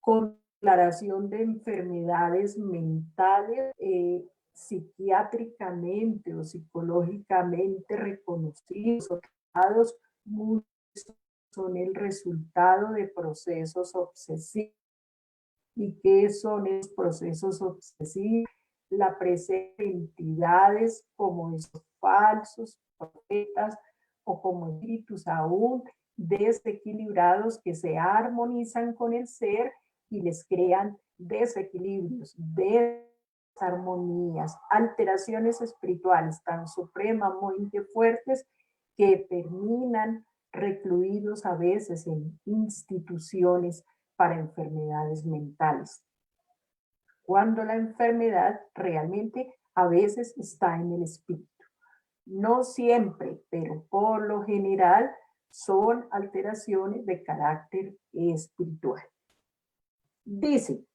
con declaración de enfermedades mentales psiquiátricamente o psicológicamente reconocidos o tratados, son el resultado de procesos obsesivos? ¿Y qué son esos procesos obsesivos? La presencia de entidades como esos falsos profetas o como espíritus aún desequilibrados que se armonizan con el ser y les crean desequilibrios, desarmonías, alteraciones espirituales tan supremamente fuertes que terminan recluidos a veces en instituciones para enfermedades mentales, cuando la enfermedad realmente a veces está en el espíritu. No siempre, pero por lo general son alteraciones de carácter espiritual. Dice,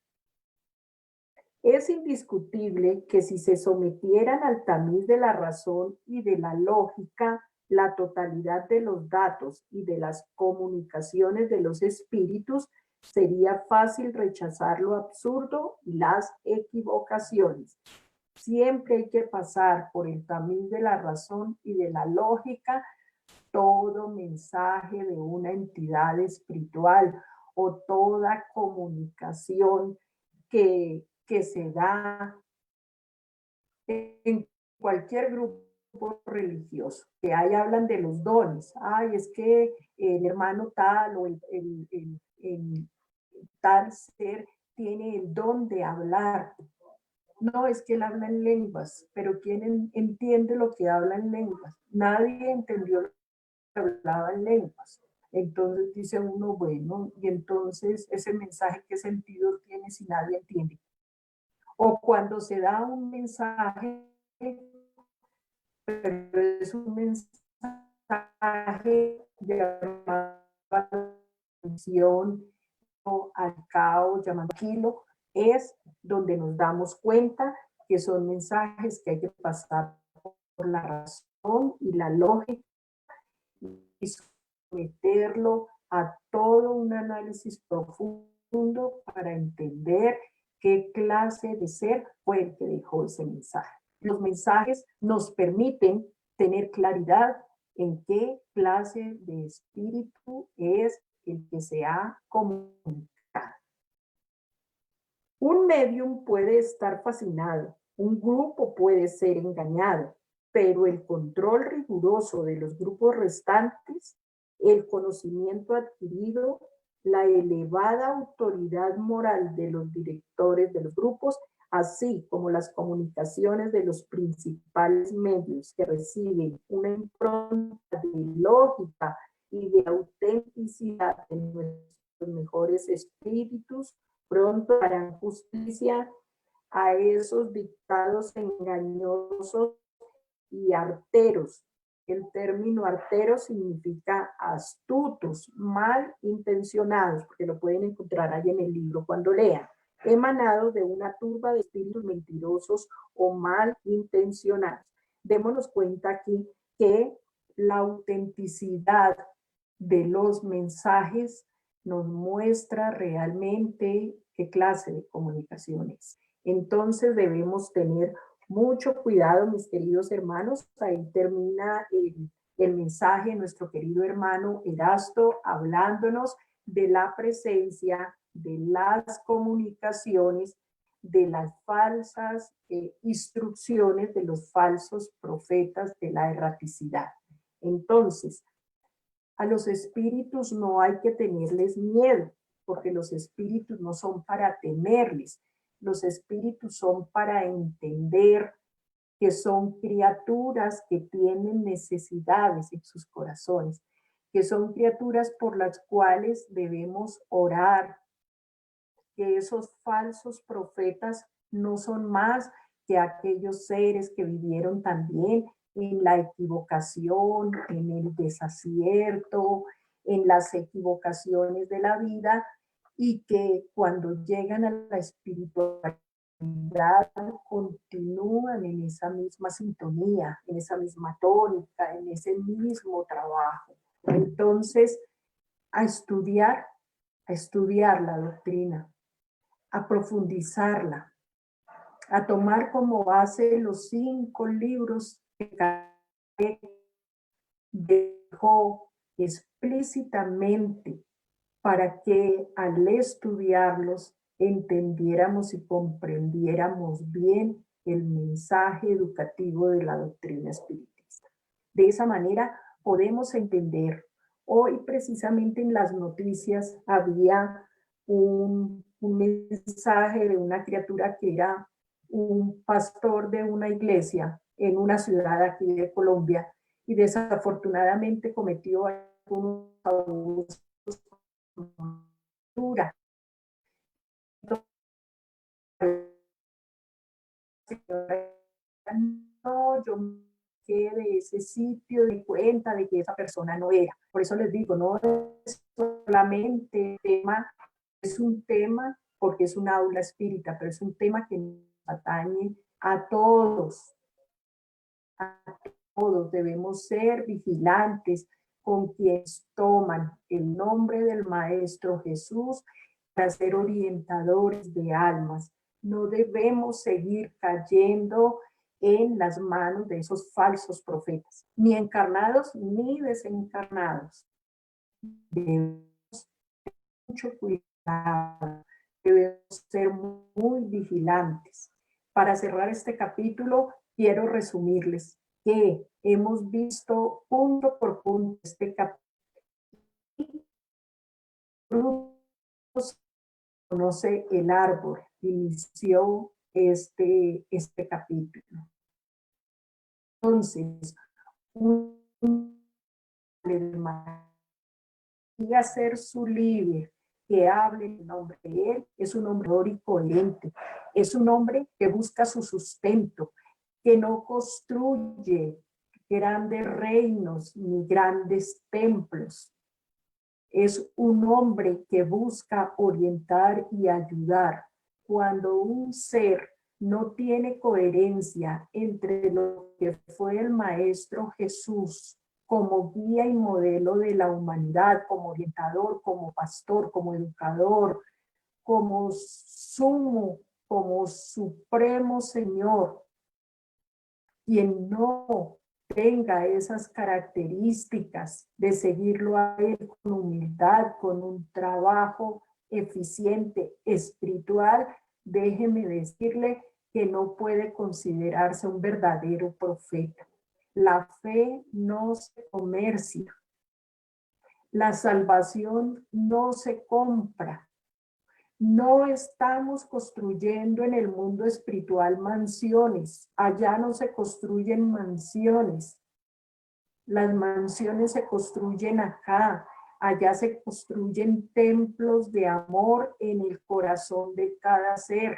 es indiscutible que si se sometieran al tamiz de la razón y de la lógica, la totalidad de los datos y de las comunicaciones de los espíritus, sería fácil rechazar lo absurdo y las equivocaciones. Siempre hay que pasar por el tamiz de la razón y de la lógica. Todo mensaje de una entidad espiritual o toda comunicación que se da en cualquier grupo religioso, que ahí hablan de los dones. Ay, es que el hermano tal o el tal ser tiene el don de hablar. No, es que él habla en lenguas, pero ¿quién entiende lo que habla en lenguas? Nadie entendió lo que hablaba en lenguas. Entonces dice uno, bueno, y entonces ese mensaje, ¿qué sentido tiene si nadie entiende? O cuando se da un mensaje, pero es un mensaje de atención al caos, llamando tranquilo, es donde nos damos cuenta que son mensajes que hay que pasar por la razón y la lógica y someterlo a todo un análisis profundo para entender qué clase de ser fue el que dejó ese mensaje. Los mensajes nos permiten tener claridad en qué clase de espíritu es el que se ha comunicado. Un medium puede estar fascinado, un grupo puede ser engañado, pero el control riguroso de los grupos restantes, el conocimiento adquirido, la elevada autoridad moral de los directores de los grupos, así como las comunicaciones de los principales medios que reciben una impronta de lógica y de autenticidad de nuestros mejores espíritus, pronto harán justicia a esos dictados engañosos y arteros. El término artero significa astutos, mal intencionados, porque lo pueden encontrar ahí en el libro cuando lean, emanados de una turba de espíritus mentirosos o mal intencionados. Démonos cuenta aquí que la autenticidad de los mensajes nos muestra realmente qué clase de comunicaciones. Entonces debemos tener mucho cuidado, mis queridos hermanos. Ahí termina el mensaje de nuestro querido hermano Erasto hablándonos de la presencia de las comunicaciones, de las falsas instrucciones de los falsos profetas de la erraticidad. Entonces, a los espíritus no hay que tenerles miedo, porque los espíritus no son para temerles, los espíritus son para entender que son criaturas que tienen necesidades en sus corazones, que son criaturas por las cuales debemos orar, que esos falsos profetas no son más que aquellos seres que vivieron también en la equivocación, en el desacierto, en las equivocaciones de la vida, y que cuando llegan a la espiritualidad continúan en esa misma sintonía, en esa misma tónica, en ese mismo trabajo. Entonces, a estudiar la doctrina, a profundizarla, a tomar como base los 5 libros que dejó explícitamente para que al estudiarlos entendiéramos y comprendiéramos bien el mensaje educativo de la doctrina espiritista. De esa manera podemos entender. Hoy precisamente en las noticias había un mensaje de una criatura que era un pastor de una iglesia en una ciudad aquí de Colombia y desafortunadamente cometió algunos abusos. No, yo me quedé de ese sitio, de cuenta de que esa persona no era. Por eso les digo, no es solamente tema, es un tema porque es un aula espírita, pero es un tema que nos atañe a todos. A todos debemos ser vigilantes con quienes toman el nombre del Maestro Jesús para ser orientadores de almas. No debemos seguir cayendo en las manos de esos falsos profetas, ni encarnados ni desencarnados. Debemos tener mucho cuidado, debemos ser muy vigilantes. Para cerrar este capítulo, quiero resumirles que hemos visto punto por punto este capítulo. Conoce el árbol, inició este capítulo. Entonces, y hacer su líder, que hable en nombre de él, es un hombre y coherente, es un hombre que busca su sustento, que no construye grandes reinos ni grandes templos. Es un hombre que busca orientar y ayudar. Cuando un ser no tiene coherencia entre lo que fue el Maestro Jesús como guía y modelo de la humanidad, como orientador, como pastor, como educador, como sumo, como supremo Señor, quien no tenga esas características de seguirlo a él con humildad, con un trabajo eficiente, espiritual, déjeme decirle que no puede considerarse un verdadero profeta. La fe no se comercia, la salvación no se compra. No estamos construyendo en el mundo espiritual mansiones. Allá no se construyen mansiones. Las mansiones se construyen acá. Allá se construyen templos de amor en el corazón de cada ser.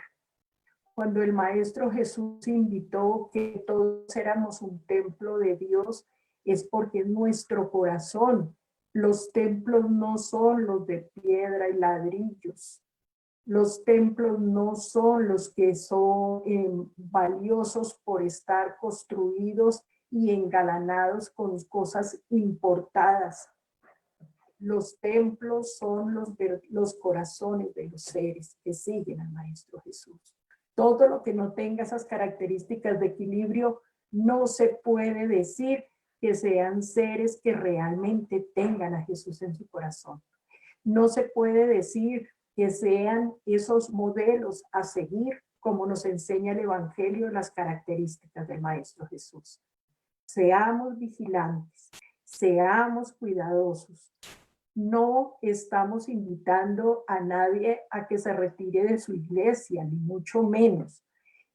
Cuando el Maestro Jesús invitó que todos éramos un templo de Dios, es porque es nuestro corazón. Los templos no son los de piedra y ladrillos. Los templos no son los que son valiosos por estar construidos y engalanados con cosas importadas. Los templos son los corazones de los seres que siguen al Maestro Jesús. Todo lo que no tenga esas características de equilibrio no se puede decir que sean seres que realmente tengan a Jesús en su corazón. No se puede decir que sean esos modelos a seguir como nos enseña el Evangelio las características del Maestro Jesús. Seamos vigilantes, seamos cuidadosos. No estamos invitando a nadie a que se retire de su iglesia, ni mucho menos.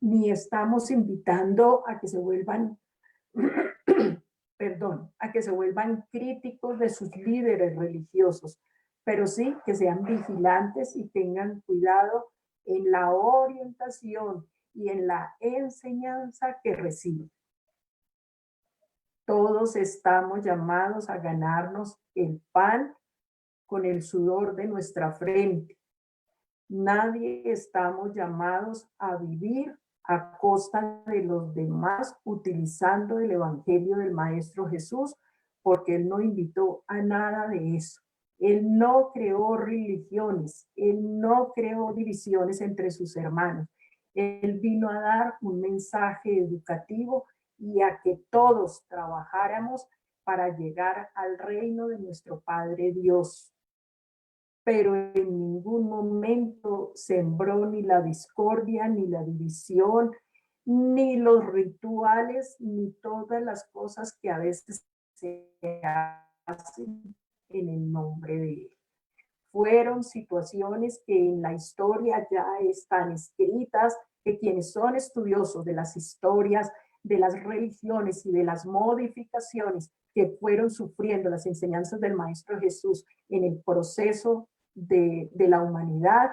ni estamos invitando a que se vuelvan, perdón, a que se vuelvan críticos de sus líderes religiosos, pero sí que sean vigilantes y tengan cuidado en la orientación y en la enseñanza que reciben. Todos estamos llamados a ganarnos el pan con el sudor de nuestra frente. Nadie estamos llamados a vivir a costa de los demás utilizando el evangelio del Maestro Jesús, porque Él no invitó a nada de eso. Él no creó religiones, Él no creó divisiones entre sus hermanos. Él vino a dar un mensaje educativo y a que todos trabajáramos para llegar al reino de nuestro Padre Dios. Pero en ningún momento sembró ni la discordia, ni la división, ni los rituales, ni todas las cosas que a veces se hacen en el nombre de Él. Fueron situaciones que en la historia ya están escritas, que quienes son estudiosos de las historias, de las religiones y de las modificaciones que fueron sufriendo las enseñanzas del Maestro Jesús en el proceso de la humanidad,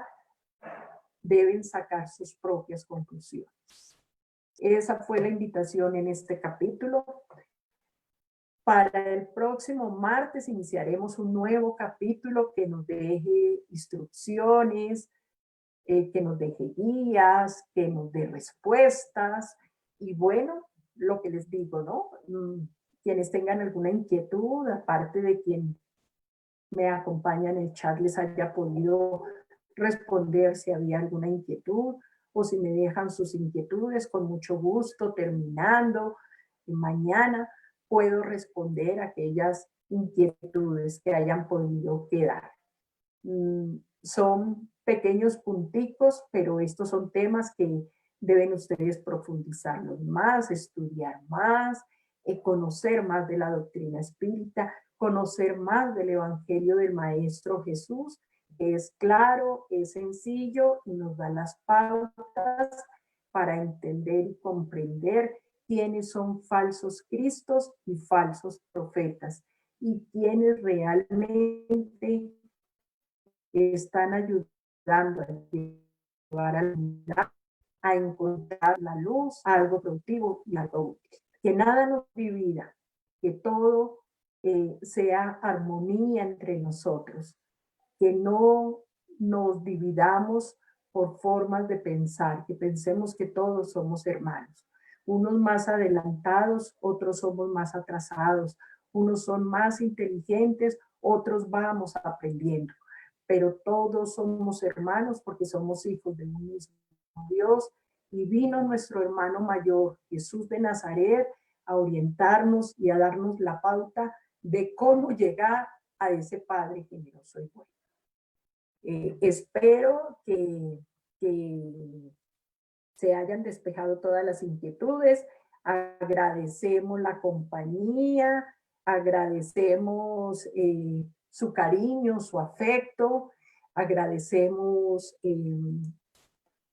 deben sacar sus propias conclusiones. Esa fue la invitación en este capítulo. Para el próximo martes iniciaremos un nuevo capítulo que nos deje instrucciones, que nos deje guías, que nos dé respuestas. Y bueno, lo que les digo, ¿no? Quienes tengan alguna inquietud, aparte de quien me acompaña en el chat, les haya podido responder si había alguna inquietud, o si me dejan sus inquietudes, con mucho gusto, terminando mañana, puedo responder aquellas inquietudes que hayan podido quedar. Son pequeños punticos, pero estos son temas que deben ustedes profundizarlos más, estudiar más, conocer más de la doctrina espírita, conocer más del Evangelio del Maestro Jesús. Es claro, es sencillo y nos da las pautas para entender y comprender quiénes son falsos cristos y falsos profetas y quiénes realmente están ayudando a llevar a la humanidad a encontrar la luz, algo productivo y algo útil. Que nada nos divida, que todo sea armonía entre nosotros, que no nos dividamos por formas de pensar, que pensemos que todos somos hermanos, unos más adelantados, otros somos más atrasados, unos son más inteligentes, otros vamos aprendiendo, pero todos somos hermanos porque somos hijos de un mismo Dios, y vino nuestro hermano mayor, Jesús de Nazaret, a orientarnos y a darnos la pauta de cómo llegar a ese Padre generoso y bueno. Espero que se hayan despejado todas las inquietudes. Agradecemos la compañía, agradecemos su cariño, su afecto, agradecemos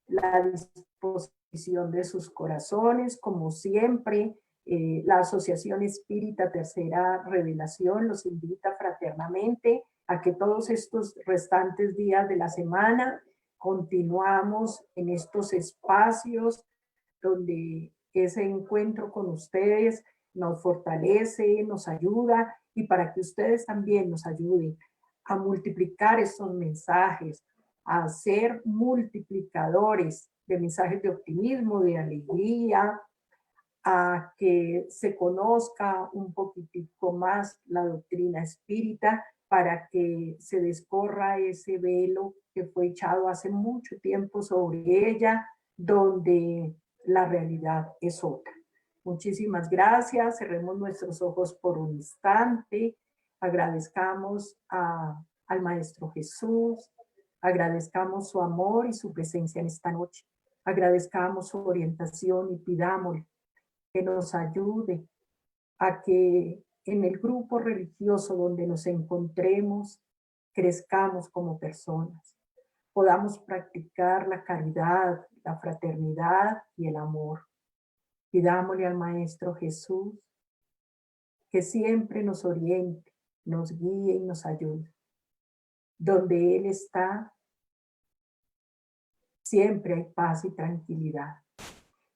la disposición de sus corazones, como siempre. La Asociación Espírita Tercera Revelación los invita fraternamente a que todos estos restantes días de la semana continuamos en estos espacios donde ese encuentro con ustedes nos fortalece, nos ayuda, y para que ustedes también nos ayuden a multiplicar estos mensajes, a ser multiplicadores de mensajes de optimismo, de alegría, a que se conozca un poquitico más la doctrina espírita, para que se descorra ese velo que fue echado hace mucho tiempo sobre ella, donde la realidad es otra. Muchísimas gracias. Cerremos nuestros ojos por un instante. Agradezcamos al Maestro Jesús. Agradezcamos su amor y su presencia en esta noche. Agradezcamos su orientación y pidámosle que nos ayude a que en el grupo religioso donde nos encontremos crezcamos como personas. podamos practicar la caridad, la fraternidad y el amor. Pidámosle al Maestro Jesús que siempre nos oriente, nos guíe y nos ayude. Donde Él está, siempre hay paz y tranquilidad.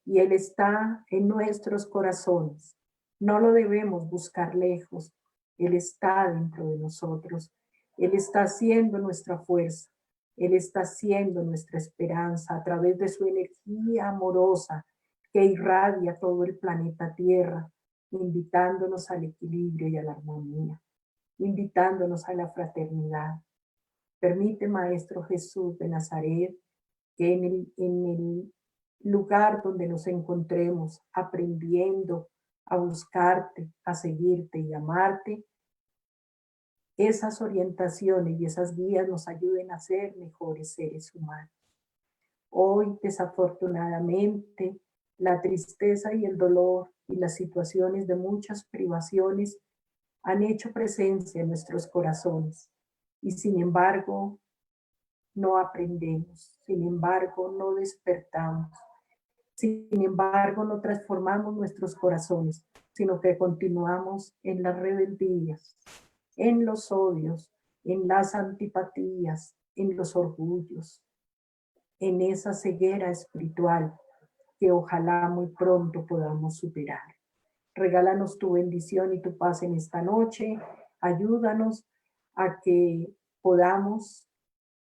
Y Él está en nuestros corazones. No lo debemos buscar lejos. Él está dentro de nosotros. Él está siendo nuestra fuerza. Él está siendo nuestra esperanza a través de su energía amorosa que irradia todo el planeta Tierra, invitándonos al equilibrio y a la armonía, invitándonos a la fraternidad. Permite, Maestro Jesús de Nazaret, que en el lugar donde nos encontremos aprendiendo a buscarte, a seguirte y amarte, esas orientaciones y esas guías nos ayuden a ser mejores seres humanos. Hoy, desafortunadamente, la tristeza y el dolor y las situaciones de muchas privaciones han hecho presencia en nuestros corazones y sin embargo no aprendemos, sin embargo no despertamos, sin embargo no transformamos nuestros corazones, sino que continuamos en las rebeldías, en los odios, en las antipatías, en los orgullos, en esa ceguera espiritual que ojalá muy pronto podamos superar. Regálanos tu bendición y tu paz en esta noche. Ayúdanos a que podamos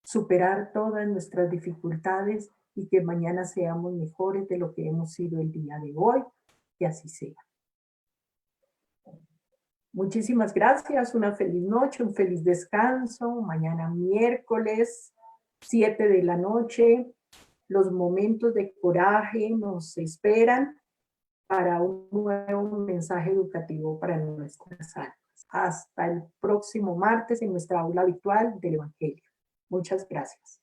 superar todas nuestras dificultades y que mañana seamos mejores de lo que hemos sido el día de hoy. Que así sea. Muchísimas gracias, una feliz noche, un feliz descanso. Mañana miércoles, 7 de la noche, los momentos de coraje nos esperan para un nuevo mensaje educativo para nuestras almas. Hasta el próximo martes en nuestra aula virtual del Evangelio. Muchas gracias.